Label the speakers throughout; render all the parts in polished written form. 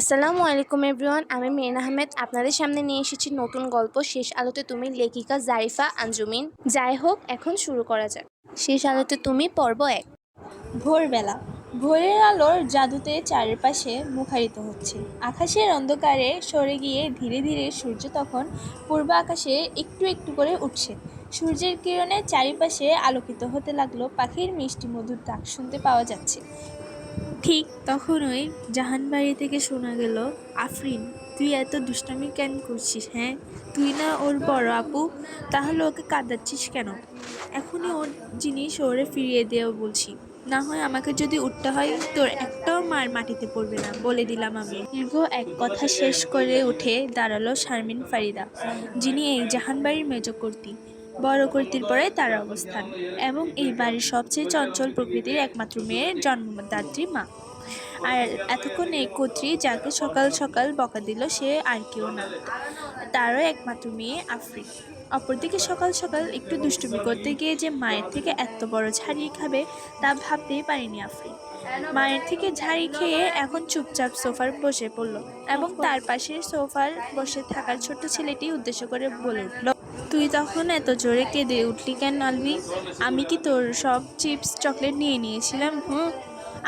Speaker 1: আসসালামু আলাইকুম এভরিওয়ান, আমি মেরিন আহমেদ আপনাদের সামনে নিয়ে এসেছি নতুন গল্প শেষ আলোতে তুমি, লেখিকা জারিফা আঞ্জুমিন। যাই হোক, এখন শুরু করা যাক। শেষ আলোতে তুমি, পর্ব 1।
Speaker 2: ভোরবেলা। ভোরের আলোর জাদুতে চারপাশে মুখারিত হচ্ছে। আকাশের অন্ধকারে সরে গিয়ে ধীরে ধীরে সূর্য তখন পূর্ব আকাশে একটু একটু করে উঠছে। সূর্যের কিরণে চারিপাশে আলোকিত হতে লাগলো। পাখির মিষ্টি মধুর ডাক শুনতে পাওয়া যাচ্ছে। ঠিক তখনই জাহানবাড়ি থেকে শোনা গেল, আফরিন, তুই এত দুষ্টামি কেন করছিস? হ্যাঁ, তুই না ওর বড় আপু, তাহলে ওকে কাঁদাচ্ছিস কেন? এখনই ওর জিনিস ওরে ফিরিয়ে দেও বলছি, না হয় আমাকে যদি উঠতে হয় তোর একটাও মার মাটিতে পড়বে না, বলে দিলাম আমি। দীর্ঘ এক কথা শেষ করে উঠে দাঁড়ালো শারমিন ফারিদা, যিনি এই জাহানবাড়ির মেজকর্ত্রী। বড় কর্ত্রীর পরে তার অবস্থান, এবং এই বাড়ির সবচেয়ে চঞ্চল প্রকৃতির একমাত্র মেয়ের জন্মদাত্রী মা। আর এতক্ষণ এই কর্ত্রী যাকে সকাল সকাল বকা দিল সে আর কেউ না, তারও একমাত্র মেয়ে আফরিন। অপরদিকে সকাল সকাল একটু দুষ্টুমি করতে গিয়ে যে মায়ের থেকে এত বড় ঝাড়ি খাবে তা ভাবতেই পারিনি আফরিন। মায়ের থেকে ঝাড়ি খেয়ে এখন চুপচাপ সোফার বসে পড়ল, এবং তার পাশে সোফার বসে থাকার ছোট্ট ছেলেটি উদ্দেশ্য করে বলে উঠল, তুই তখন এত জোরে কেঁদে উঠলি কেন আলবি? আমি কি তোর সব চিপস চকলেট নিয়ে নিয়েছিলাম?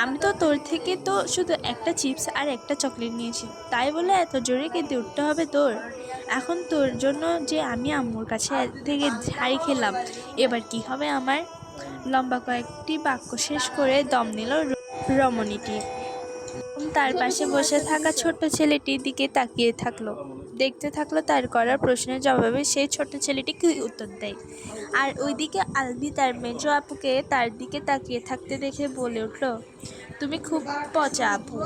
Speaker 2: আমি তো তোর থেকে তো শুধু একটা চিপস আর একটা চকলেট নিয়েছি, তাই বলে এত জোরে কেঁদে উঠতে হবে তোর? এখন তোর জন্য যে আমি আম্মুর কাছে থেকে ঝাড়ি খেলাম, এবার কি হবে আমার? লম্বা কয়েকটি বাক্য শেষ করে দম নিল রমণীটি। তার পাশে বসে থাকা ছোট্ট ছেলেটির দিকে তাকিয়ে থাকলো, দেখতে থাকলো তার করার প্রশ্নের জবাবে সেই ছোট্ট ছেলেটি কি উত্তর দেয়। আর ওইদিকে আলবি তার মেজো আপুকে তার দিকে তাকিয়ে থাকতে দেখে বলে উঠল, তুমি খুব পচা আপু,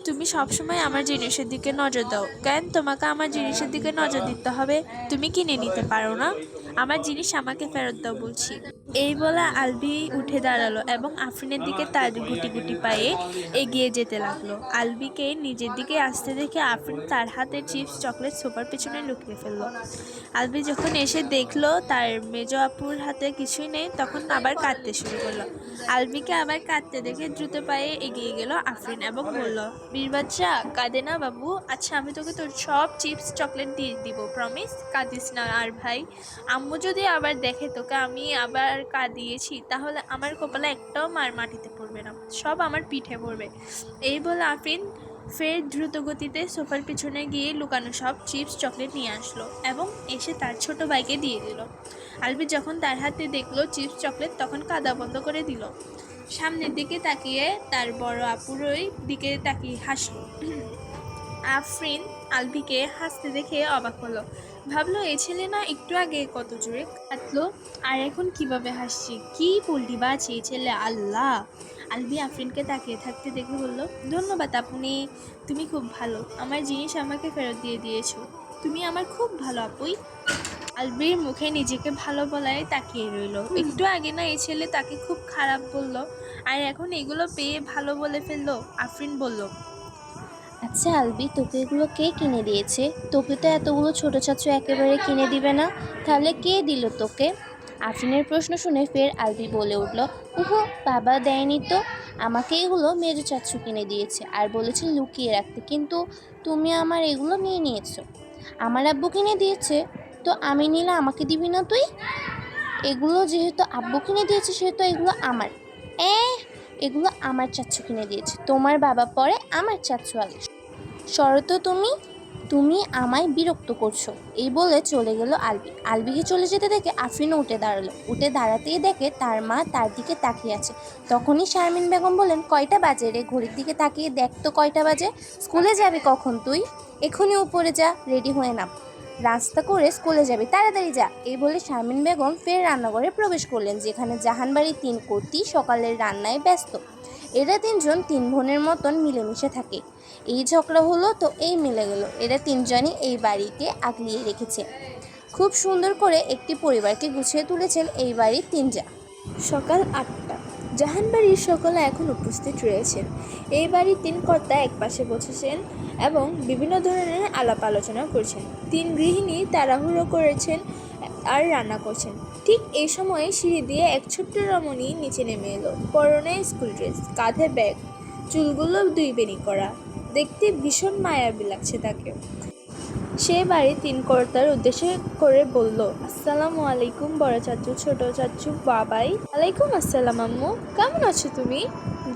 Speaker 2: তুমি সবসময় আমার জিনিসের দিকে নজর দাও কেন? তোমাকে আমার জিনিসের দিকে নজর দিতে হবে? তুমি কিনে নিতে পারো না? আমার জিনিস আমাকে ফেরত দাও বলছি। এই বলে আলবি উঠে দাঁড়ালো এবং আফরিনের দিকে তার গুটি গুটি পায়ে এগিয়ে যেতে লাগলো। আলবিকে নিজের দিকে আসতে দেখে আফরিন তার হাতে চিপস চকলেট সোফার পেছনে লুকিয়ে ফেললো। আলবি যখন এসে দেখলো তার মেজো আপুর হাতে কিছুই নেই, তখন আবার কাঁদতে শুরু করলো। আলবিকে আবার কাঁদতে দেখে দ্রুত পায়ে এগিয়ে গেল আফরিন এবং বলল, বীর বাচ্চা, কাঁদে না বাবু। আচ্ছা, আমি তোকে তোর সব চিপস চকলেট দিয়ে দিব, প্রমিস? কাঁদিস না আর ভাই। আম্মু যদি আবার দেখে তোকে আমি আবার কাঁদিয়েছি, তাহলে আমার কপালে একটাও মার মাটিতে পড়বে না, সব আমার পিঠে পড়বে। এই বলে আফরিন ফের দ্রুত গতিতে সোফার পিছনে গিয়ে লুকানো সব চিপস চকলেট নিয়ে আসলো এবং এসে তার ছোট ভাইকে দিয়ে দিল। আলবি যখন তার হাতে দেখলো চিপস চকলেট, তখন কাঁদা বন্ধ করে দিল। সামনের দিকে তাকিয়ে তার বড় আপুরই দিকে তাকিয়ে হাসলো। আফরিন আলবিকে হাসতে দেখে অবাক হলো, ভাবলো এই ছেলে না একটু আগে কত জোরে কাঁদলো, আর এখন কিভাবে হাসছে? কি পোল্টিবাজ এই ছেলে, আল্লাহ! আলবি আফরিনকে তাকিয়ে থাকতে দেখে বলল, ধন্যবাদ আপনি, তুমি খুব ভালো, আমার জিনিস আমাকে ফেরত দিয়ে দিয়েছো, তুমি আমার খুব ভালো আপুই। আলবির মুখে নিজেকে ভালো বলায় তাকিয়ে রইল। একটু আগে না এই ছেলে তাকে খুব খারাপ বললো, আর এখন এগুলো পেয়ে ভালো বলে ফেললো। আফরিন বলল,
Speaker 1: আচ্ছা আলবি, তোকে এগুলো কে কিনে দিয়েছে? তোকে তো এতগুলো ছোট চাচু একেবারে কিনে দিবে না, তাহলে কে দিল তোকে? আফরিনের প্রশ্ন শুনে ফের আলবি বলে উঠল, উহো, বাবা দেয়নি তো, আমাকে এগুলো মেজো চাচু কিনে দিয়েছে আর বলেছে লুকিয়ে রাখতে, কিন্তু তুমি আমার এগুলো নিয়ে নিয়েছো। আমার আব্বু কিনে দিয়েছে, তো আমি নিলে আমাকে দিবি না তুই? এগুলো যেহেতু আব্বু কিনে দিয়েছে সেহেতু এগুলো আমার। এগুলো আমার চাচ্ছু কিনে দিয়েছে, তোমার বাবা পরে, আমার চাচ্ছু আগে। শরত, তুমি তুমি আমায় বিরক্ত করছো। এই বলে চলে গেল আলবি। আলবিকে চলে যেতে দেখে আফরিনও উঠে দাঁড়ালো। উঠে দাঁড়াতেই দেখে তার মা তার দিকে তাকিয়ে আছে। তখনই শারমিন বেগম বলেন, কয়টা বাজে রে? ঘড়ির দিকে তাকিয়ে দেখ তো কয়টা বাজে। স্কুলে যাবে কখন তুই? এখনই উপরে যা, রেডি হয়ে নাম, রাস্তা করে স্কুলে যাবে, তাড়াতাড়ি যা। এই বলে শারমিন বেগম ফের রান্নাঘরে প্রবেশ করলেন, যেখানে জাহানবাড়ির 3 কর্ত্রী সকালের রান্নায় ব্যস্ত। এরা 3জন 3 বোনের মতন মিলেমিশে থাকে। এই ঝগড়া হলো তো এই মিলে গেল। এরা 3জনই এই বাড়িকে আগলিয়ে রেখেছে। খুব সুন্দর করে একটি পরিবারকে গুছিয়ে তুলেছেন এই বাড়ির 3 জা।
Speaker 2: সকাল 8টা। জাহানবাড়ির সকলে এখন উপস্থিত রয়েছেন। এই বাড়ির 3 কর্তা একপাশে বসেছেন এবং বিভিন্ন ধরনের আলাপ আলোচনা করছেন। 3 গৃহিণী তাড়াহুড়ো করেছেন আর রান্না করছেন। ঠিক এই সময়ে সিঁড়ি দিয়ে এক ছোট্ট রমণী নিচে নেমে এলো। পরনে স্কুল ড্রেস, কাঁধে ব্যাগ, চুলগুলো 2 বেনি করা। দেখতে ভীষণ মায়াবী লাগছে তাকে। সে বাড়ি ৩ কর্তার উদ্দেশ্য করে বলল, আসসালামু আলাইকুম বড় চাচু, ছোট চাচু, বাবাই। ওয়ালাইকুম আসসালাম আম্মু, কেমন আছো তুমি?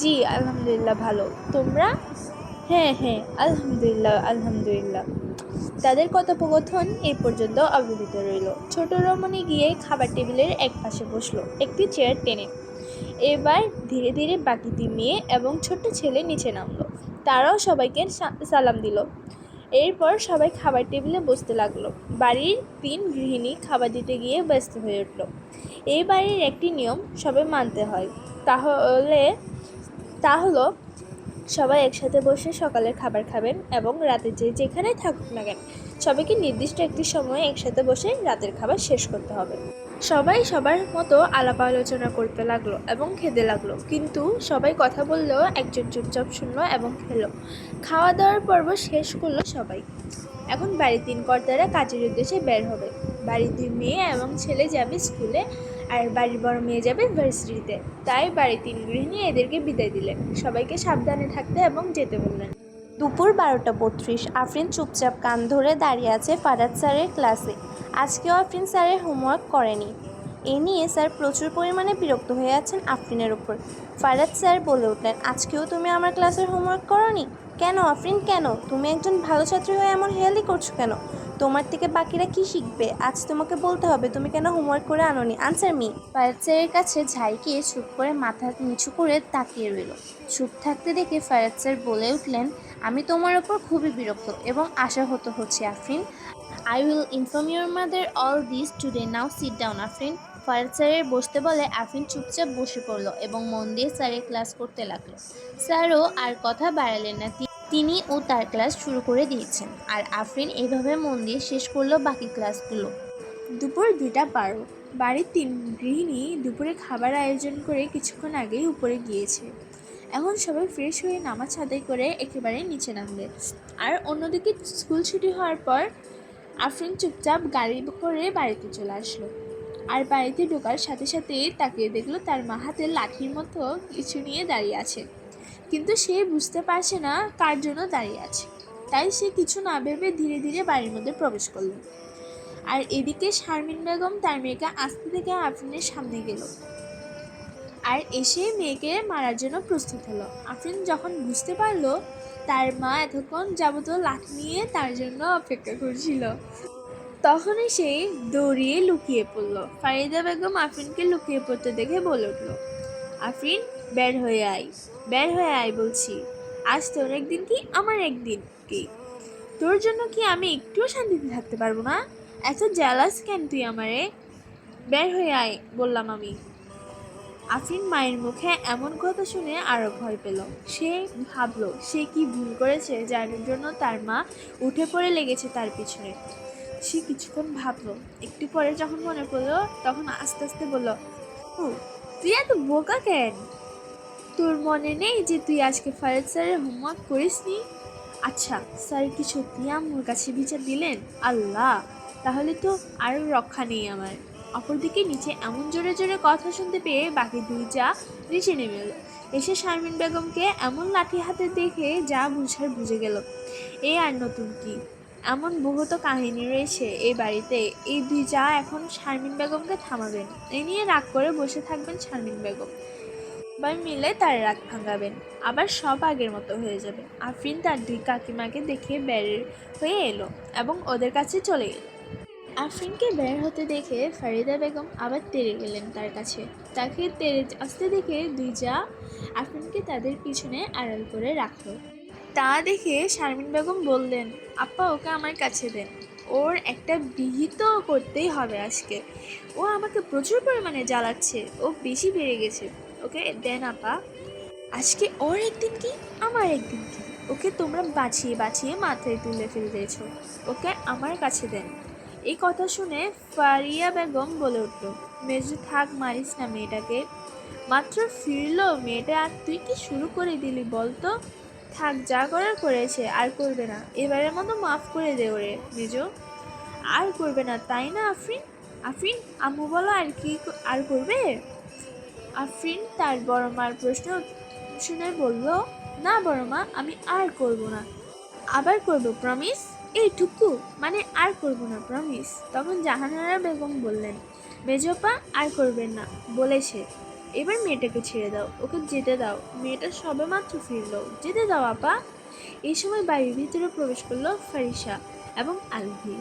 Speaker 2: জি আলহামদুলিল্লাহ ভালো, তোমরা? হ্যাঁ হ্যাঁ আলহামদুলিল্লাহ আলহামদুলিল্লাহ। তাদের কথোপকথন এই পর্যন্ত অবহিত রইল। ছোট রমণী গিয়ে খাবার টেবিলের এক পাশে বসলো, একটি চেয়ার টেনে। এবার ধীরে ধীরে বাকি ৩ মেয়ে এবং ছোট্ট ছেলে নিচে নামলো। তারাও সবাইকে সালাম দিল। এরপর সবাই খাবার টেবিলে বসতে লাগলো। বাড়ির ৩ গৃহিণী খাবার দিতে গিয়ে ব্যস্ত হয়ে উঠল। এই বাড়ির একটি নিয়ম সবাই মানতে হয়, তা হলো সবাই একসাথে বসে সকালের খাবার খাবেন এবং রাতে যে যেখানেই থাকুক না কেন সবাইকে নির্দিষ্ট একটি সময়ে একসাথে বসে রাতের খাবার শেষ করতে হবে। সবাই সবার মতো আলাপ আলোচনা করতে লাগলো এবং খেতে লাগলো, কিন্তু সবাই কথা বললেও একজন চুপচাপ শুনলো এবং খেলো। খাওয়া দাওয়ার পর্ব শেষ করলো সবাই। এখন বাড়ির ৩ কর্তারা কাজের উদ্দেশ্যে বের হবে। বাড়ির ২ মেয়ে এবং ছেলে যাবে স্কুলে, আর বাড়ির বড় মেয়ে যাবে ভার্সিটিতে। তাই বাড়ির ৩ গৃহিণী এদেরকে বিদায় দিলেন, সবাইকে সাবধানে থাকতে এবং যেতে বললেন।
Speaker 1: দুপুর 12:32। আফরিন চুপচাপ কান ধরে দাঁড়িয়ে আছে ফারাদ স্যারের ক্লাসে। আজকেও আফরিন স্যারের হোমওয়ার্ক করেনি। এ নিয়ে স্যার প্রচুর পরিমাণে বিরক্ত হয়ে আছেন আফরিনের উপর। ফারাদ স্যার বলে উঠলেন, আজকেও তুমি আমার ক্লাসের হোমওয়ার্ক করোনি? কেন আফরিন, কেন? তুমি একজন ভালো ছাত্রী হয়ে এমন হেয়ালি করছো কেন? তোমার থেকে বাকিরা কি শিখবে? আজ তোমাকে বলতে হবে তুমি কেন হোমওয়ার্ক করে আনোনি। Answer me. ফারাদ স্যারের কাছে ঝাঁকিয়ে চুপ করে মাথা নিচু করে তাকিয়ে রইল। চুপ থাকতে দেখে ফারাদ স্যার বলে উঠলেন, আমি তোমার ওপর খুবই বিরক্ত এবং আশাহত হচ্ছি Afrin. I will inform your mother all this today. Now sit down Afrin. Farad স্যারের বসতে বলে আফরিন চুপচাপ বসে পড়ল এবং মন দিয়ে স্যারের ক্লাস করতে লাগলো। স্যারও আর কথা বাড়ালেন না, তিনি ও তার ক্লাস শুরু করে দিয়েছেন, আর আফরিন এভাবে মন দিয়ে শেষ করলো বাকি ক্লাসগুলো।
Speaker 2: দুপুর 2:12। বাড়ির ৩ গৃহিণী দুপুরে খাবার আয়োজন করে কিছুক্ষণ আগেই উপরে গিয়েছে। এখন সবাই ফ্রেশ হয়ে নামাজ আদায় করে একেবারে নিচে নামবে। আর অন্যদিকে স্কুল ছুটি হওয়ার পর আফরিন চুপচাপ গাড়ি করে বাড়িতে চলে আসলো। আর বাড়িতে ঢোকার সাথে সাথে তাকিয়ে দেখলো তার মা হাতে লাঠির মতো কিছু নিয়ে দাঁড়িয়ে আছে, কিন্তু সে বুঝতে পারছে না কার জন্য দাঁড়িয়ে আছে। তাই সে কিছু না ভেবে ধীরে ধীরে বাড়ির মধ্যে প্রবেশ করলো। আর এদিকে শারমিন বেগম তার মেয়েকে আস্তে থেকে আফরিনের সামনে গেল আর এসে মেয়েকে মারার জন্য প্রস্তুত হলো। আফরিন যখন বুঝতে পারলো তার মা এতক্ষণ যাবত লাঠি নিয়ে তার জন্য অপেক্ষা করছিল, তখনই সে দৌড়িয়ে লুকিয়ে পড়ল। ফারিদা বেগম আফরিনকে লুকিয়ে পড়তে দেখে বলে উঠল, আফরিন বের হয়ে আয়, বের হয়ে আয় বলছি। আজ তোর একদিন কি আমার একদিন কি? তোর জন্য কি আমি একটুও শান্তিতে থাকতে পারবো না? এত জেলাস কেন তুই আমারে? বের হয়ে আয় বললাম আমি। আফরিন মায়ের মুখে এমন কথা শুনে আরো ভয় পেল। সে ভাবলো সে কি ভুল করেছে যার জন্য তার মা উঠে পড়ে লেগেছে তার পিছনে। সে কিছুক্ষণ ভাবলো, একটু পরে যখন মনে পড়লো তখন আস্তে আস্তে বলল, ও তুই এত বোকা কেন? তোর মনে নেই যে তুই আজকে ফারাদ স্যারের হোমওয়ার্ক করিসনি? আচ্ছা, স্যার কি সত্যি আম্মুর কাছে বিচার দিলেন? আল্লাহ, তাহলে তো আর রক্ষা নেই আমার। অপরদিকে নিচে এমন জোরে জোরে কথা শুনতে পেয়ে বাকি 2 যা নিচে নেমে এলো। এসে শারমিন বেগমকে এমন লাঠি হাতে দেখে যা বুঝার বুঝে গেল। এ আর নতুন কি, এমন বহুত কাহিনী রয়েছে এই বাড়িতে। এই 2 যা এখন শারমিন বেগমকে থামাবেন, এ নিয়ে রাগ করে বসে থাকবেন শারমিন বেগম। সবাই মিলে তার রাগ ভাঙাবেন, আবার সব আগের মতো হয়ে যাবে। আফরিন তার 2 কাকিমাকে দেখে বের হয়ে এলো এবং ওদের কাছে চলে গেল। আফরিনকে বের হতে দেখে ফারিদা বেগম আবার তেড়ে গেলেন তার কাছে। তাকে তেড়ে আসতে দেখে 2 যা আফরিনকে তাদের পিছনে আড়াল করে রাখলো। তা দেখে শারমিন বেগম বললেন, আপা ওকে আমার কাছে দেন, ওর একটা বিহিত করতেই হবে আজকে। ও আমাকে প্রচুর পরিমাণে জ্বালাচ্ছে, ও বেশি বেড়ে গেছে, ওকে দেন আপা। আজকে ওর একদিন কি আমার একদিন কি, ওকে তোমরা বাঁচিয়ে বাঁচিয়ে মাথায় তুলে ফেলতেছ, ওকে আমার কাছে দেন। এই কথা শুনে ফারিয়া বেগম বলে উঠল, মেজু থাক, মারিস না মেয়েটাকে, মাত্র ফিরলো মেয়েটা, আর তুই কি শুরু করে দিলি বলতো? থাক, যা করার করেছে, আর করবে না, এবারের মতো মাফ করে দে ওরে মেজো, আর করবে না তাই না আফরিন? আফরিন আম্মু বলো, আর কি আর করবে? আফরিন তার বড় মার প্রশ্ন শুনে বলল, না বড় মা, আমি আর করব না, আবার করব প্রমিস। এইটুকু মানে আর করব না প্রমিস। তখন জাহানারা বেগম বললেন, মেজপা আর করবেন না বলেছে, এবার মেয়েটাকে ছেড়ে দাও, ওকে যেতে দাও, মেয়েটা সবেমাত্র ফিরলো, যেতে দাও আপা। এই সময় বাড়ির ভিতরে প্রবেশ করলো ফারিসা এবং আলভি।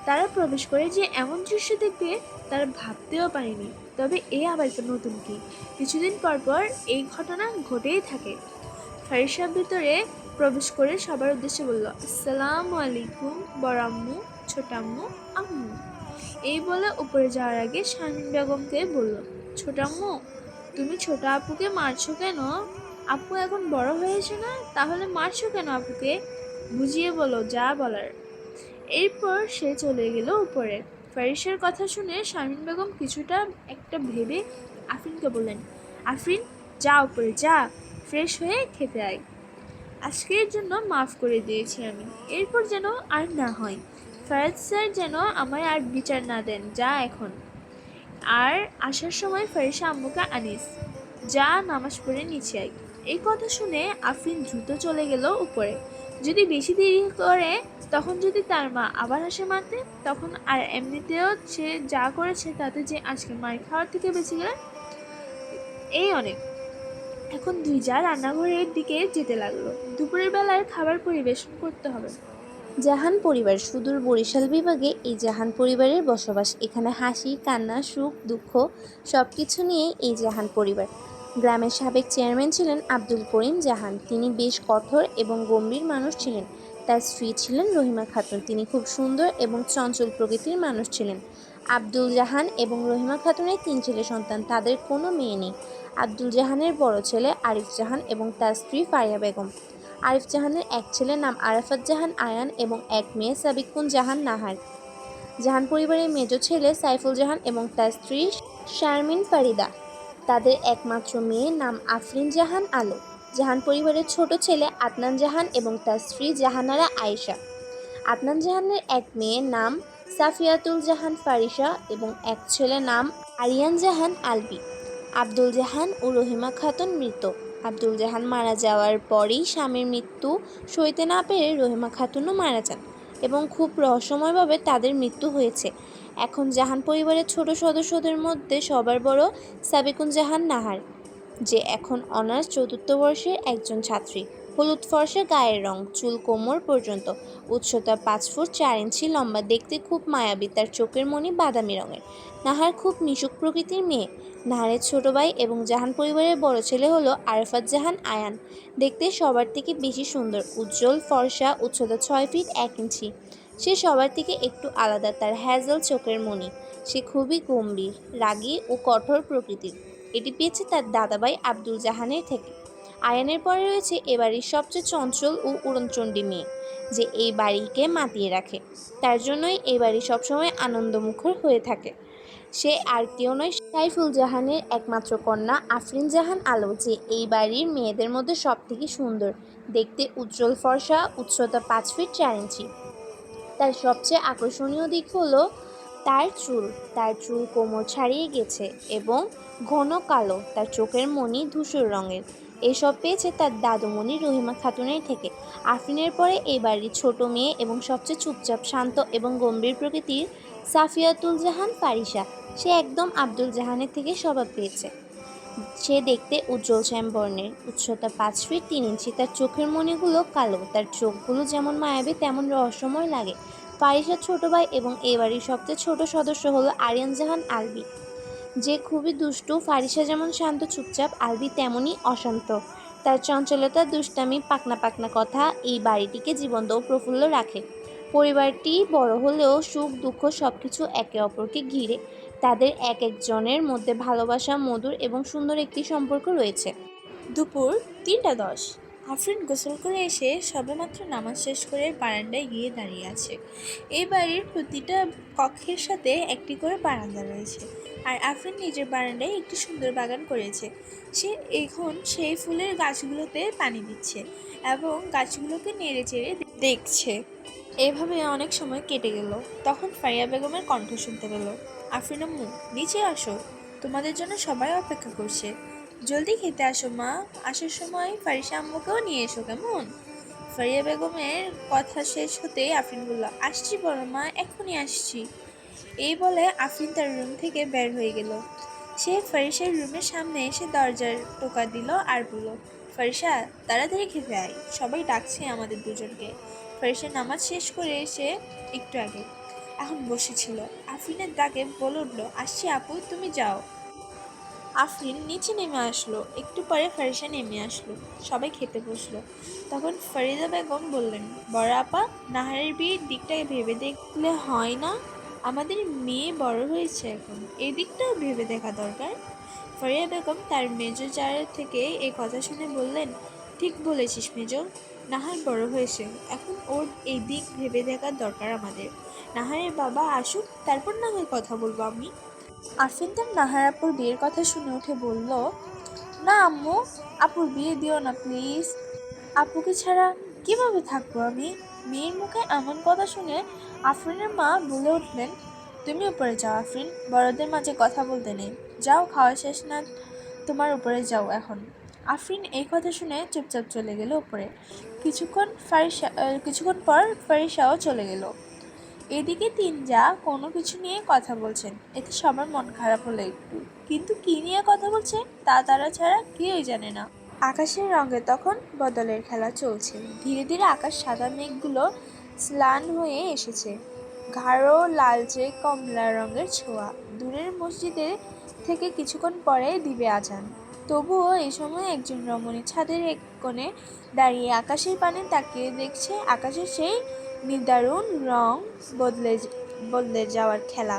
Speaker 2: তারা প্রবেশ করে যে এমন দৃশ্য দেখবে তারা ভাবতেও পারেনি। তবে এ আবার নতুন কি, কিছুদিন পর পর এই ঘটনা ঘটেই থাকে। ফারিসা ভিতরে প্রবেশ করে সবার উদ্দেশ্যে বলল, আসসালামু আলাইকুম বড় আম্মু, ছোট আম্মু, আম্মু। এই বলে উপরে যাওয়ার আগে শারমিন বেগমকে বলল, ছোট আম্মু, তুমি ছোট আপুকে মারছো কেন? আপু এখন বড় হয়েছে না, তাহলে মারছো কেন আপুকে? বুঝিয়ে বলো, যা বলার। এরপর সে চলে গেল উপরে। ফারিসার কথা শুনে শারমিন বেগম কিছুটা একটা ভেবে আফরিনকে বললেন, আফরিন, যা উপরে যা, ফ্রেশ হয়ে খেতে আয়। আজকের জন্য মাফ করে দিয়েছি আমি, এরপর যেন আর না হয়। ফারাজ স্যার যেন আমায় আর বিচার না দেন, যা এখন। আর আসার সময় ফারিসা আম্মুকে আনিস, যা নামাজ পড়ে নিচে আয়। এই কথা শুনে আফরিন দ্রুত চলে গেল উপরে। যদি বেশি দেরি করে তখন যদি তার মা আবার আসে মারতে, তখন আর এমনিতেও সে যা করেছে তাতে যে আজকে মার খাওয়ার থেকে বেঁচে গেলে এই অনেক। এখন দুই যা রান্নাঘরের দিকে যেতে লাগলো। দুপুরের বেলার খাবার পরিবেশন করতে হবে।
Speaker 1: জাহান পরিবার সুদূর বরিশাল বিভাগে এই জাহান পরিবারের বসবাস। এখানে হাসি, কান্না, সুখ, দুঃখ সব কিছু নিয়েই এই জাহান পরিবার। গ্রামের সাবেক চেয়ারম্যান ছিলেন আব্দুল করিম জাহান। তিনি বেশ কঠোর এবং গম্ভীর মানুষ ছিলেন। তার স্ত্রী ছিলেন রহিমা খাতুন। তিনি খুব সুন্দর এবং চঞ্চল প্রকৃতির মানুষ ছিলেন। আব্দুল জাহান এবং রহিমা খাতুনের 3 ছেলে সন্তান, তাদের কোনো মেয়ে নেই। আব্দুল জাহানের বড় ছেলে আরিফ জাহান এবং তার স্ত্রী ফারিয়া বেগম। আরিফ জাহানের এক ছেলের নাম আরাফাত জাহান আয়ান এবং এক মেয়ে সাবিকুন জাহান নাহার। জাহান পরিবারের মেজ ছেলে সাইফুল জাহান এবং তার স্ত্রী শারমিন ফারিদা। তাদের একমাত্র মেয়ের নাম আফরিন জাহান আলো। জাহান পরিবারের ছোট ছেলে আদনান জাহান এবং তার স্ত্রী জাহানারা আয়েশা। আদনান জাহানের এক মেয়ের নাম সাফিয়াতুল জাহান ফারিসা এবং এক ছেলে নাম আরিয়ান জাহান আলবি। আব্দুল জাহান ও রহিমা খাতুন মৃত। আব্দুল জাহান মারা যাওয়ার পরেই স্বামীর মৃত্যু সইতে না পেরে রহিমা খাতুনও মারা যান এবং খুব রহস্যময়ভাবে তাদের মৃত্যু হয়েছে। এখন জাহান পরিবারের ছোট সদস্যদের মধ্যে সবার বড় সাবিকুন জাহান নাহার, যে এখন অনার্স 4র্থ বর্ষের একজন ছাত্রী। হলুদ ফর্সা গায়ের রং, চুল কোমর পর্যন্ত, উচ্চতা 5 ফুট 4 ইঞ্চি লম্বা, দেখতে খুব মায়াবী, তার চোখের মণি বাদামি রঙের। নাহার খুব মিশুক প্রকৃতির মেয়ে। নাহারের ছোট ভাই এবং জাহান পরিবারের বড় ছেলে হলো আরাফাত জাহান আয়ান। দেখতে সবার থেকে বেশি সুন্দর, উজ্জ্বল ফর্সা, উচ্চতা 6 ফিট 1 ইঞ্চি। সে সবার থেকে একটু আলাদা, তার হ্যাজেল চোখের মণি। সে খুবই গম্ভীর, রাগী ও কঠোর প্রকৃতির। এটি পেয়েছে তার দাদাভাই আব্দুল জাহানের থেকে। আয়ানের পরে রয়েছে এ বাড়ির সবচেয়ে চঞ্চল ও উড়নচণ্ডী মেয়ে, যে এই বাড়িকে মাতিয়ে রাখে। তার জন্যই এই বাড়ি সবসময় আনন্দমুখর হয়ে থাকে। সে আর কেউ নয়, সাইফুল জাহানের একমাত্র কন্যা আফরিন জাহান আলো, যে এই বাড়ির মেয়েদের মধ্যে সব থেকে সুন্দর, দেখতে উজ্জ্বল ফর্সা, উচ্চতা 5 ফিট 4 ইঞ্চি। তার সবচেয়ে আকর্ষণীয় দিক হলো তার চুল কোমর ছাড়িয়ে গেছে এবং ঘন কালো, তার চোখের মণি ধূসর রঙের। এসব পেয়েছে তার দাদুমণি রহিমা খাতুনের থেকে। আফরিনের পরে এই বাড়ির ছোট মেয়ে এবং সবচেয়ে চুপচাপ, শান্ত এবং গম্ভীর প্রকৃতির সাফিয়াতুল জাহান ফারিসা। সে একদম আব্দুল জাহানের থেকে স্বভাব পেয়েছে। সে দেখতে উজ্জ্বল শ্যাম বর্ণের, উচ্চতা 5 ফিট 3 ইঞ্চি। তার চোখের মণিগুলো কালো, তার চোখগুলো যেমন মায়াবী তেমন রহস্যময় লাগে। ফারিসার ছোট ভাই এবং এই বাড়ির সবচেয়ে ছোট সদস্য হলো আরিয়ান জাহান আলবি, যে খুবই দুষ্টু। ফারিসা যেমন শান্ত চুপচাপ, আলবি তেমনই অশান্ত। তার চঞ্চলতা, দুষ্টামি, পাকনা পাকনা কথা এই বাড়িটিকে জীবন্ত ও প্রফুল্ল রাখে। পরিবারটি বড় হলেও সুখ দুঃখ সবকিছু একে অপরকে ঘিরে। তাদের এক একজনের মধ্যে ভালোবাসা, মধুর এবং সুন্দর একটি সম্পর্ক রয়েছে।
Speaker 2: দুপুর 3টা 10। আফরিন গোসল করে এসে সবেমাত্র নামাজ শেষ করে বারান্দায় গিয়ে দাঁড়িয়ে আছে। এই বাড়ির প্রতিটা কক্ষের সাথে একটি করে বারান্দা রয়েছে, আর আফরিন নিজের বারান্দায় একটি সুন্দর বাগান করেছে। সে এখন সেই ফুলের গাছগুলোতে পানি দিচ্ছে এবং গাছগুলোকে নেড়ে চেড়ে দেখছে। এভাবে অনেক সময় কেটে গেল। তখন ফারিয়া বেগমের কণ্ঠ শুনতে পেল, আফরিন আম্মু, নিচে আসো, তোমাদের জন্য সবাই অপেক্ষা করছে। জলদি খেতে আসো মা, আসার সময় ফারিসা আম্মুকেও নিয়ে এসো কেমন? ফারিয়া বেগমের কথা শেষ হতেই আফরিন বলল, আসছি বড় মা, এখনই আসছি। এই বলে আফরিন তার রুম থেকে বের হয়ে গেল। সে ফারিসার রুমের সামনে এসে দরজার টোকা দিল আর বলল, ফারিসা তাড়াতাড়ি খেতে আয়, সবাই ডাকছে আমাদের দুজনকে। ফারিসা নামাজ শেষ করে এসে একটু আগে এখন বসেছিল। আফরিনের ডাকে বলে উঠল, আসছি আপু, তুমি যাও। আফরিন নিচে নেমে আসলো। একটু পরে ফারিসা নেমে আসলো। সবাই খেতে বসলো। তখন ফরিদা বেগম বললেন, বড় আপা, নাহারের বিয়ের দিকটা ভেবে দেখলে হয় না? আমাদের মেয়ে বড় হয়েছে এখন, এই দিকটাও ভেবে দেখা দরকার। ফরিদা বেগম তার মেজ জায়ের থেকে এই কথা শুনে বললেন, ঠিক বলেছিস মেজ, নাহার বড় হয়েছে, এখন ওর এই দিক ভেবে দেখার দরকার আমাদের। নাহারের বাবা আসুক, তারপর না হয় কথা বলবো আমি। আফরিন তার নাহার আপুর বিয়ের কথা শুনে উঠে বলল, না আম্মু, আপুর বিয়ে দিও না প্লিজ। আপুকে ছাড়া কিভাবে থাকবো আমি? মেয়ের মুখে এমন কথা শুনে আফরিনের মা বলে উঠলেন, তুমি উপরে যাও আফরিন, বড়দের মাঝে কথা বলতে নেই। যাও, খাওয়া শেষ না তোমার, উপরে যাও এখন। আফরিন এই কথা শুনে চুপচাপ চলে গেল উপরে। কিছুক্ষণ পর ফারিসাও চলে গেল। এদিকে তিনজা কোনো কিছু নিয়ে কথা বলছেন। এতে সবার মন খারাপ হলো একটু, কিন্তু কি নিয়ে কথা বলছে তা তারা ছাড়া কেউই জানে না। আকাশের রঙে তখন বদলের খেলা চলছে। ধীরে ধীরে আকাশ সাদা মেঘগুলো স্নান হয়ে এসেছে, গাঢ় লালচে কমলা রঙের ছোঁয়া। দূরের মসজিদের থেকে কিছুক্ষণ পরে দিবে আজান। তবুও এই সময় একজন রমণী ছাদের এক কোণে দাঁড়িয়ে আকাশের পানে তাকিয়ে দেখছে আকাশের সেই নিদারুণ রং বদলে বদলে যাওয়ার খেলা।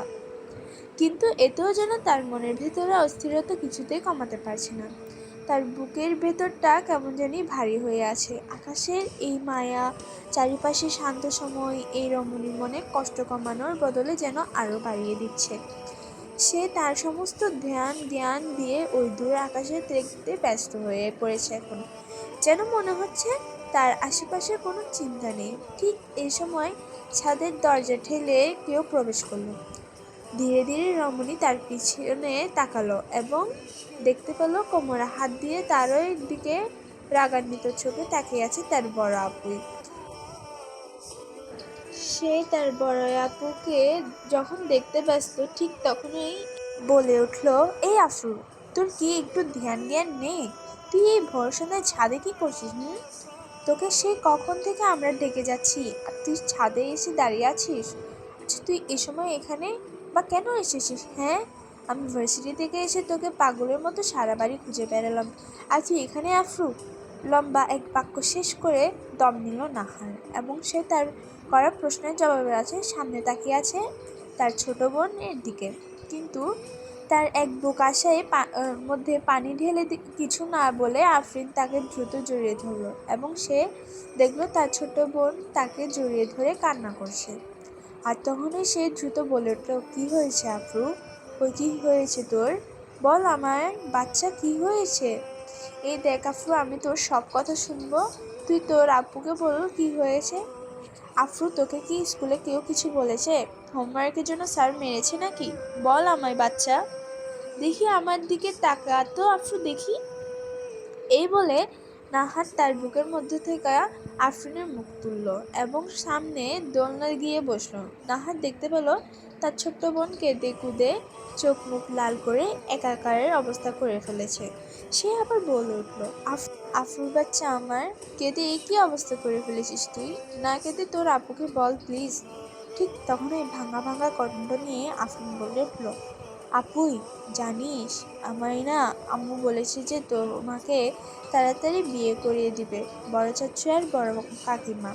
Speaker 2: কিন্তু এতেও যেন তার মনের ভেতরে অস্থিরতা কিছুতেই কমাতে পারছে না। তার বুকের ভেতরটা কেমন জানি ভারী হয়ে আছে। আকাশের এই মায়া, চারিপাশে শান্ত সময় এই রমণীর মনে কষ্ট কমানোর বদলে যেন আরো বাড়িয়ে দিচ্ছে। সে তার সমস্ত ধ্যান জ্ঞান দিয়ে ওই দূর আকাশে দেখতে ব্যস্ত হয়ে পড়েছে এখন। যেন মনে হচ্ছে তার আশেপাশে কোনো চিন্তা নেই। ঠিক এই সময় ছাদের দরজা ঠেলে কেউ প্রবেশ করলো। ধীরে ধীরে রমণী তার পিছনে তাকালো এবং দেখতে পেল কোমরে হাত দিয়ে তারই দিকে রাগান্বিত চোখে তাকিয়ে আছে তার বড় আপুই। সে তার বড় আপুকে যখন দেখতে ব্যস্ত, ঠিক তখনই বলে উঠল, এই আফু, তোর কি একটু ধ্যান জ্ঞান নেই? তুই এই ভোর সন্ধ্যায় ছাদে কি করছিস? তোকে সেই কখন থেকে আমরা ডেকে যাচ্ছি, আর তুই ছাদে এসে দাঁড়িয়ে আছিস? আচ্ছা, তুই এ সময় এখানে বা কেন এসেছিস? হ্যাঁ, আমি ভার্সিটি থেকে এসে তোকে পাগলের মতো সারা বাড়ি খুঁজে বেড়ালাম, আর তুই এখানে আফরু? লম্বা এক বাক্য শেষ করে দম নিল নাহার, এবং সে তার করা প্রশ্নের জবাবের আছে সামনে তাকিয়ে আছে তার ছোট বোনের দিকে। কিন্তু তার এক বুক আশায় মধ্যে পানি ঢেলে কিছু না বলে আফরিন তাকে দ্রুত জড়িয়ে ধরল, এবং সে দেখলো তার ছোট বোন তাকে জড়িয়ে ধরে কান্না করছে। আর তখনই সে দ্রুত বলে উঠল, কি হয়েছে আফরু? ওই কি হয়েছে তোর? বল আমার বাচ্চা, কি হয়েছে? এই দেখ আফরু, আমি তোর সব কথা শুনবো, তুই তোর আব্বুকে বল কি হয়েছে। আফরু, তোকে কি স্কুলে কেউ কিছু বলেছে? হোমওয়ার্কের জন্য স্যার মেরেছে নাকি? বল আমায় বাচ্চা, দেখি আমার দিকে তাকা তো আফরু, দেখি। এই বলে নাহার তার বুকের মধ্যে থেকে আফরিনের মুখ তুলল এবং সামনে দোলনায় গিয়ে বসল। নাহার দেখতে পেল তার ছোট্ট বোন কেঁদে কুঁদে চোখ মুখ লাল করে একাকারের অবস্থা করে ফেলেছে। সে আবার বলে উঠল, আফরুর বাচ্চা আমার, কেঁদে কি অবস্থা করে ফেলেছিস তুই? না কেঁদে তোর আপুকে বল প্লিজ। ঠিক তখনই ভাঙা ভাঙা কণ্ঠ নিয়ে আফরিন বলে উঠল, আপুই, জানিস আমায় না আম্মু বলেছে যে তোমাকে তাড়াতাড়ি বিয়ে করিয়ে দিবে বড় চাচু আর বড় কাকিমা,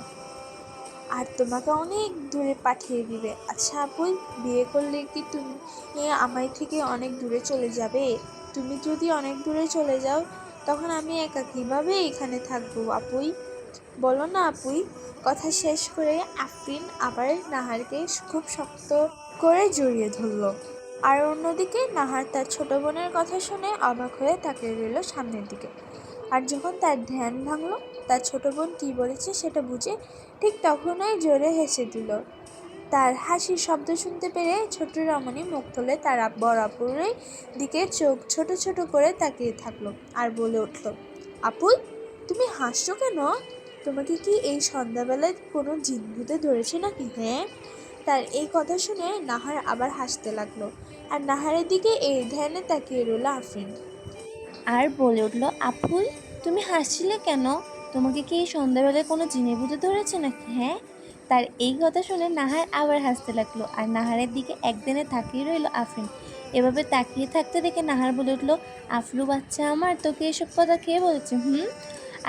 Speaker 2: আর তোমাকে অনেক দূরে পাঠিয়ে দিবে। আচ্ছা আপুই, বিয়ে করলে কি তুমি আমায় থেকে অনেক দূরে চলে যাবে? তুমি যদি অনেক দূরে চলে যাও, তখন আমি একা কিভাবে এখানে থাকবো আপুই? বলো না আপুই। কথা শেষ করে আফরিন আবার নাহারকে খুব শক্ত করে জড়িয়ে ধরল। আর অন্যদিকে নাহার তার ছোট বোনের কথা শুনে অবাক হয়ে তাকিয়ে রইল সামনের দিকে। আর যখন তার ধ্যান ভাঙল, তার ছোট বোন কী বলেছে সেটা বুঝে ঠিক তখনই জোরে হেসে দিল। তার হাসির শব্দ শুনতে পেরে ছোট্ট রমণী মুখ তুলে তার বড় আপুর দিকে চোখ ছোট ছোট করে তাকিয়ে থাকলো আর বলে উঠল, আপুই, তুমি হাসছো কেন? তোমাকে কি এই সন্ধ্যাবেলায় কোনো জিন ভূতে ধরেছে নাকি? হ্যাঁ। তার এই কথা শুনে নাহার আবার হাসতে লাগলো, আর নাহারের দিকে এই ধ্যানে তাকিয়ে রইল আফরিন।
Speaker 1: আর বলে উঠল, আপুই, তুমি হাসছিলে কেন? তোমাকে কি এই সন্ধ্যাবেলায় কোনো জিনে ভূতে ধরেছে নাকি? হ্যাঁ। তার এই কথা শুনে নাহার আবার হাসতে লাগলো, আর নাহারের দিকে একদিনে তাকিয়ে রইল আফরিন। এভাবে তাকিয়ে থাকতে দেখে নাহার বলে উঠল, আফরু বাচ্চা আমার, তোকে এসব কথা কে বলেছে?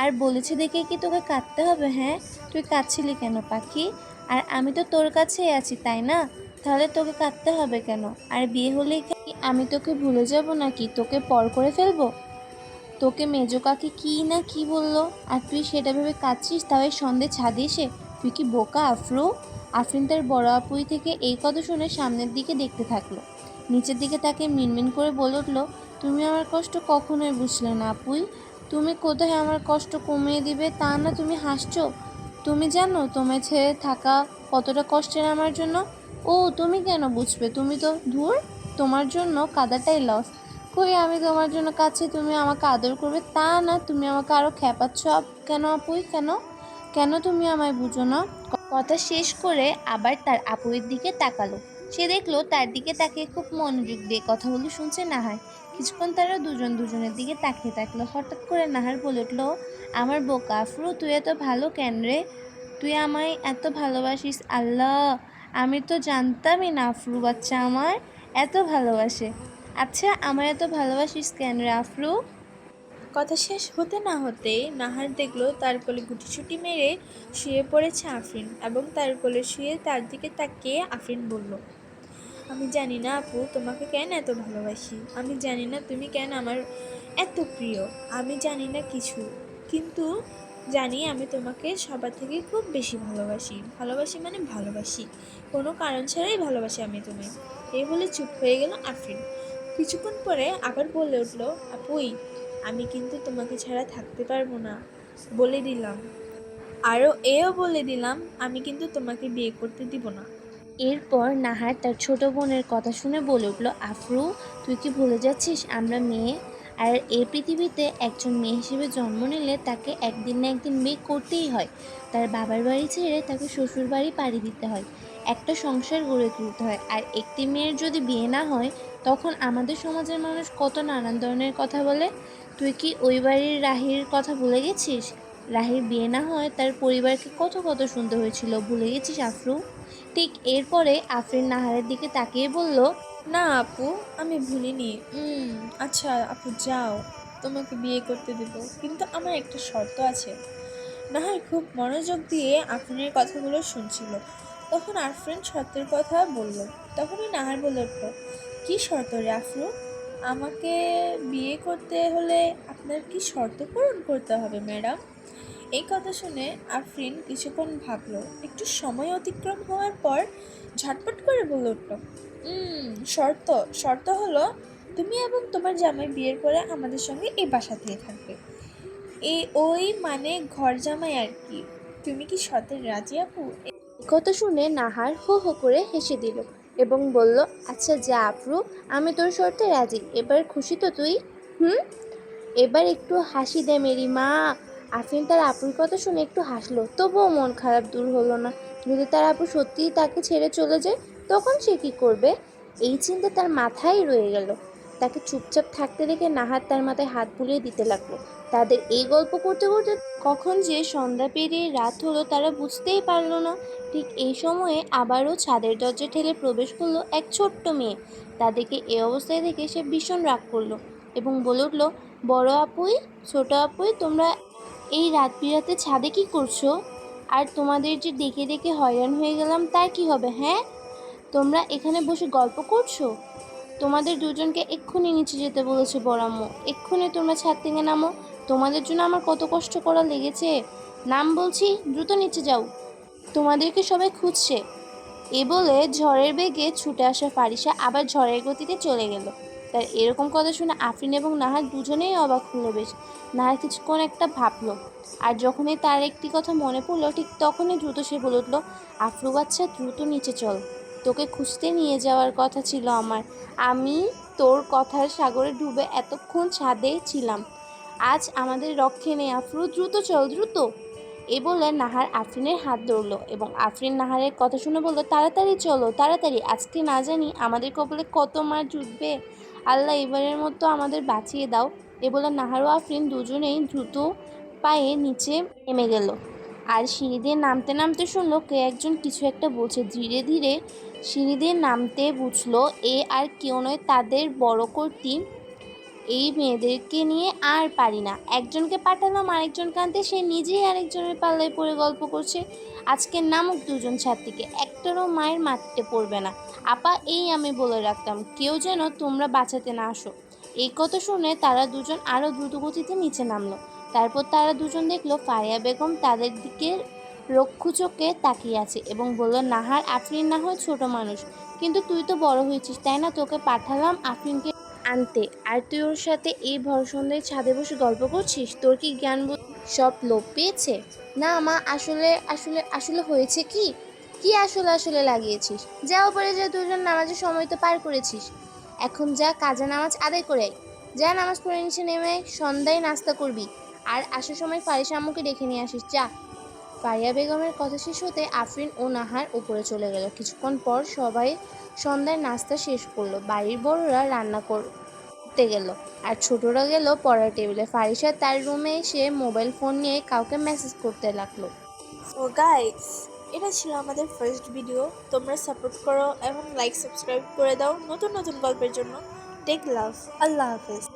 Speaker 1: আর বলেছে দেখে কি তোকে কাঁদতে হবে? হ্যাঁ, তুই কাঁদছিলি কেন পাখি? আর আমি তো তোর কাছেই আছি, তাই না? তাহলে তোকে কাঁদতে হবে কেন? আর বিয়ে হলে কি আমি তোকে ভুলে যাব নাকি? তোকে পর করে ফেলবো? তোকে মেজো কাকি কি না কি বললো, আর তুই সেটা ভেবে কাঁদছিস? তাহলে সন্ধে ছাদে এসে? তুই কি বোকা আফরু? আফরিন তার বড় আপুই থেকে এই কথা শুনে সামনের দিকে দেখতে থাকলো। নিচের দিকে তাকে মিনমিন করে বলে উঠলো, তুমি আমার কষ্ট কখনোই বুঝলে না আপুই। তুমি কোথায় আমার কষ্ট কমিয়ে দিবে তা না তুমি হাসছো? তুমি জানো তোমায় ছেড়ে থাকা কতটা কষ্টের আমার জন্য? ও তুমি কেন বুঝবে? তুমি তো ধুর, তোমার জন্য কাদাটাই লস। কই আমি তোমার জন্য কাছে তুমি আমাকে আদর করবে তা না, তুমি আমাকে আরো খেপাচ্ছ কেন আপুই? কেন কেন তুমি আমায় বুঝো না? কথা শেষ করে আবার তার আপুয়ের দিকে তাকালো। সে দেখলো তার দিকে তাকিয়ে খুব মনোযোগ দিয়ে কথাগুলো শুনছে নাহার। কিছুক্ষণ তারা দুজন দুজনের দিকে তাকিয়ে থাকলো। হঠাৎ করে নাহার বলে উঠলো, আমার বোকা আফরু, তুই এত ভালো কেন রে? তুই আমায় এত ভালোবাসিস? আল্লাহ, আমি তো জানতামই না আফরু বাচ্চা আমার এত ভালোবাসে। আচ্ছা, আমার এত ভালোবাসিস কেন রে আফরু?
Speaker 2: কথা শেষ হতে না হতেই নাহার দেখলো তার কোলে গুটিসুটি মেরে শুয়ে পড়েছে আফরিন, এবং তার কোলে শুয়ে তার দিকে তাকিয়ে আফরিন বলল, আমি জানি না আপু তোমাকে কেন এত ভালোবাসি, আমি জানি না তুমি কেন আমার এত প্রিয়, আমি জানি না কিছু, কিন্তু জানি আমি তোমাকে সবার থেকে খুব বেশি ভালোবাসি। ভালোবাসি মানে ভালোবাসি, কোনো কারণ ছাড়াই ভালোবাসি আমি তোমায়। এই বলে চুপ হয়ে গেল আফরিন। কিছুক্ষণ পরে আবার বলে উঠল, আপুই, আমি কিন্তু তোমাকে ছাড়া থাকতে পারবো না, বলে দিলাম। আরও এও বলে দিলাম, আমি কিন্তু তোমাকে বিয়ে করতে দিব না।
Speaker 1: এরপর নাহার তার ছোট বোনের কথা শুনে বলে উঠল, আফরু, তুই কি ভুলে যাচ্ছিস আমরা মেয়ে? আর এই পৃথিবীতে একজন মেয়ে হিসেবে জন্ম নিলে তাকে একদিন না একদিন বিয়ে করতেই হয়। তার বাবার বাড়ি ছেড়ে তাকে শ্বশুর বাড়ি পাড়ি দিতে হয়, একটা সংসার গড়ে তুলতে হয়। আর একটি মেয়ের যদি বিয়ে না হয়, তখন আমাদের সমাজের মানুষ কত নানান ধরনের কথা বলে। তুই কি ওই বাড়ির রাহির কথা ভুলে গেছিস? রাহির বিয়ে না হয় তার পরিবারকে কত কত শুনতে হয়েছিল, ভুলে গেছিস আফরু? ঠিক এরপরে আফরিন নাহারের দিকে তাকিয়ে বলল,
Speaker 2: না আপু, আমি ভুলিনি। আচ্ছা আপু যাও, তোমাকে বিয়ে করতে দেব, কিন্তু আমার একটা শর্ত আছে। নাহার খুব মনোযোগ দিয়ে আফরিনের কথাগুলো শুনছিল। তখন আফরিন শর্তের কথা বলল। তখনই নাহার বলে উঠল, কি শর্ত রে আফরু? আমাকে বিয়ে করতে হলে আপনার কি শর্ত পূরণ করতে হবে ম্যাডাম? এই কথা শুনে আফরিন কিছুক্ষণ ভাবলো। একটু সময় অতিক্রম হওয়ার পর ঝটপট করে বলে উঠল, শর্ত শর্ত হলো তুমি এবং তোমার জামাই বিয়ের পরে আমাদের সঙ্গে এই বাসাতেই থাকবে। ওই মানে ঘর জামাই আর কি। তুমি কি শর্তে রাজি আপু?
Speaker 1: কথা শুনে নাহার হো হো করে হেসে দিল এবং বলল, আচ্ছা যা আফরু, আমি তোর শর্তে রাজি। এবার খুশি তো তুই? হুম এবার একটু হাসি দে মেরি মা। আফরিন তার আপুর কথা শুনে একটু হাসলো, তবুও মন খারাপ দূর হলো না। যদি তার আপু সত্যিই তাকে ছেড়ে চলে যায়, তখন সে কি করবে? এই চিন্তা তার মাথায় রয়ে গেল। তাকে চুপচাপ থাকতে দেখে নাহার তার মাথায় হাত বুলিয়ে দিতে লাগলো। তাদের এই গল্প করতে করতে কখন যে সন্ধ্যা পেরিয়ে রাত হলো তারা বুঝতেই পারলো না। ঠিক এই সময়ে আবারও ছাদের দরজা ঠেলে প্রবেশ করলো এক ছোট্ট মেয়ে। তাদেরকে এই অবস্থায় দেখে সে ভীষণ রাগ করলো এবং বলে উঠল, বড় আপুই, ছোট আপুই, তোমরা এই রাত বিরাতে ছাদে কি করছো? আর তোমাদের যে ডেকে ডেকে হয়রান হয়ে গেলাম তার কি হবে? হ্যাঁ, তোমরা এখানে বসে গল্প করছো? তোমাদের দুজনকে এক্ষুনি নিচে যেতে বলেছে বড় আম্মু। এক্ষুনি তোমরা ছাদ থেকে নামো। তোমাদের জন্য আমার কত কষ্ট করা লেগেছে। নাম বলছি, দ্রুত নিচে যাও, তোমাদেরকে সবাই খুঁজছে। এ বলে ঝড়ের বেগে ছুটে আসা ফারিসা আবার ঝড়ের গতিতে চলে গেল। তার এরকম কথা শুনে আফরিন এবং নাহার দুজনেই অবাক হলো বেশ। নাহার কিছুক্ষণ একটা ভাবলো, আর যখনই তার একটি কথা মনে পড়লো ঠিক তখনই দ্রুত সে বলে উঠল, আফরু বাচ্চা দ্রুত নিচে চল, তোকে খুঁজতে নিয়ে যাওয়ার কথা ছিল আমার। আমি তোর কথার সাগরে ডুবে এতক্ষণ ছাদে ছিলাম। আজ আমাদের রক্ষে নেই আফরু, দ্রুত চল দ্রুত। এ বলে নাহার আফরিনের হাত ধরলো এবং আফরিন নাহারের কথা শুনে বলল, তাড়াতাড়ি চলো তাড়াতাড়ি, আজকে না জানি আমাদের কপালে কত মার জুটবে। আল্লাহ এবারের মতো আমাদের বাঁচিয়ে দাও। এ বলে নাহার ও আফরিন দুজনেই দ্রুত পায়ে নিচে নেমে গেল। আর সিঁড়ি দিয়ে নামতে নামতে শুনলো কে একজন কিছু একটা বলছে। ধীরে ধীরে সিঁড়ি দিয়ে নামতে বুঝলো এ আর কেউ নয়, তাদের বড় কর্তি। এই মেয়েদেরকে নিয়ে আর পারি না, একজনকে পাঠালাম আরেকজনকে আনতে, সে নিজেই আরেকজনের পাল্লায় পড়ে গল্প করছে। আজকে নামুক দুজন ছাত্রীকে, একটারও মায়ের মাটিতে পড়বে না। আপা, এই আমি বলে রাখতাম, কেউ যেন তোমরা বাঁচাতে না আসো। এই কথা শুনে তারা দুজন আরও দ্রুতগতিতে নিচে নামলো। তারপর তারা দুজন দেখলো ফারিয়া বেগম তাদের দিকে রক্ষু চোখে তাকিয়ে আছে এবং বলল, নাহার, আফরিন না হয় ছোট মানুষ, কিন্তু তুই তো বড় হয়েছিস তাই না, তোকে পাঠালাম আফরিনকে আনতে, আর তুই ওর সাথে এই ভর সন্ধ্যায় ছাদে বসে গল্প করছিস। তোর কি জ্ঞান বুদ্ধি সব লোপ পেয়েছে? না মা, আসলে আসলে আসলে হয়েছে কি? কি আসলে আসলে লাগিয়েছিস? যা উপরে যে দুজন নামাজের সময় তো পার করেছিস, এখন যা কাজা নামাজ আদায় করে আয়। যা নামাজ পড়ে নিচে নেমে সন্ধ্যায় নাস্তা করবি, আর আসার সময় ফারিসা আম্মুকে ডেকে নিয়ে আসিস, যা। ফারিয়া বেগমের কথা শেষ হতে আফরিন ও নাহার উপরে চলে গেল। কিছুক্ষণ পর সবাই সন্ধ্যার নাস্তা শেষ করলো। বাড়ির বড়রা রান্না করতে গেল আর ছোটরা গেল পড়ার টেবিলে। ফারিসা তার রুমে এসে মোবাইল ফোন নিয়ে কাউকে মেসেজ করতে লাগলো।
Speaker 2: ও গাইস, এটা ছিল আমাদের ফার্স্ট ভিডিও। তোমরা সাপোর্ট করো এবং লাইক সাবস্ক্রাইব করে দাও নতুন নতুন গল্পের জন্য। টেক লাভ। আল্লাহ হাফেজ।